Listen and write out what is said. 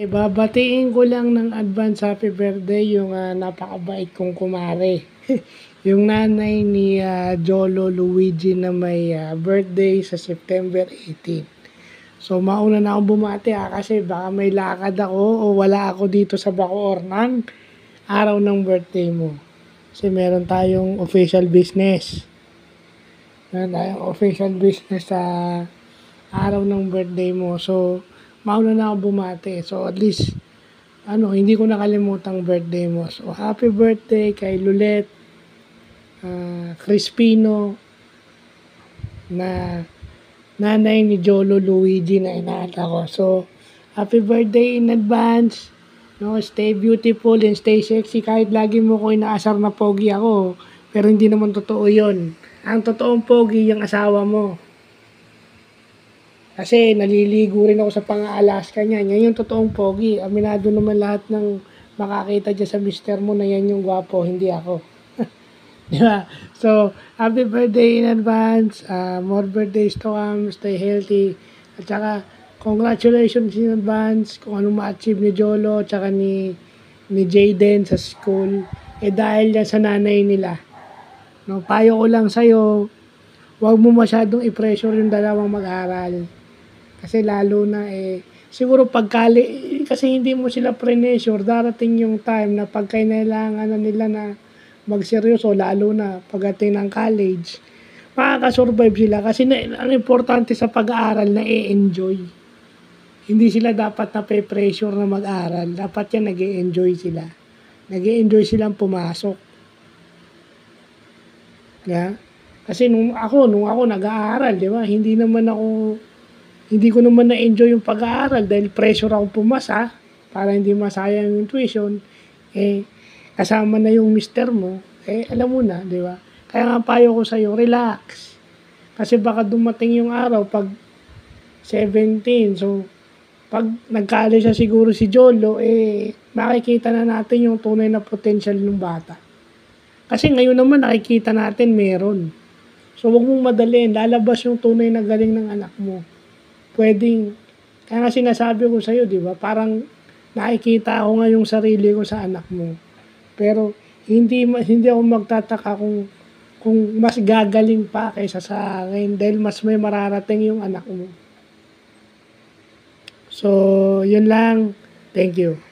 Babatiin ko lang ng advance happy birthday yung napakabait kong kumare. Yung nanay ni Jolo Luigi na may birthday sa September 18. So mauna na akong bumati kasi baka may lakad ako o wala ako dito sa Bacoor ng araw ng birthday mo. Kasi meron tayong official business. Meron tayong official business sa araw ng birthday mo. So mauna na ako bumati. So at least hindi ko nakalimutang birthday mo. So happy birthday kay Lulet Crispino na nanay ni Jolo Luigi na inaata ko. So happy birthday in advance. No, stay beautiful and stay sexy kahit lagi mo ko inaasar na pogi ako. Pero hindi naman totoo 'yon. Ang totoong pogi yung asawa mo. Kasi naliligo rin ako sa pang-Alaska niya. Yan yung totoong pogi. Aminado naman lahat ng makakita dyan sa mister mo na yan yung gwapo, hindi ako. Di ba? So, happy birthday in advance. More birthdays to come. Stay healthy. At saka, congratulations in advance kung anong ma-achieve ni Jolo at saka ni Jayden sa school. Dahil yan sa nanay nila. No, payo ko lang sa'yo, huwag mo masyadong i-pressure yung dalawang mag-aral. Kasi lalo na siguro kasi hindi mo sila pre-pressure, darating yung time na pagkailangan na nila na magseryoso, lalo na pagdating ng college, makakasurvive sila kasi ang importante sa pag-aaral na i-enjoy. Hindi sila dapat na pe-pressure na mag-aral, dapat yan nag-i-enjoy sila. Nag-i-enjoy silang pumasok. Yeah? Kasi nung ako nag-aaral, di ba? Hindi ko naman na-enjoy yung pag-aaral dahil pressure ako pumasa para hindi masayang yung tuition. Kasama na yung mister mo, alam mo na, di ba? Kaya nga payo ko sa'yo, relax. Kasi baka dumating yung araw pag 17, so pag nag-college na siguro si Jolo, makikita na natin yung tunay na potential ng bata. Kasi ngayon naman nakikita natin meron. So huwag mong madaliin, lalabas yung tunay na galing ng anak mo. Kaya nga sinasabi ko sa'yo, di ba? Parang nakikita ako nga yung sarili ko sa anak mo. Pero hindi ako magtataka kung mas gagaling pa kaysa sa akin dahil mas may mararating yung anak mo. So, yun lang. Thank you.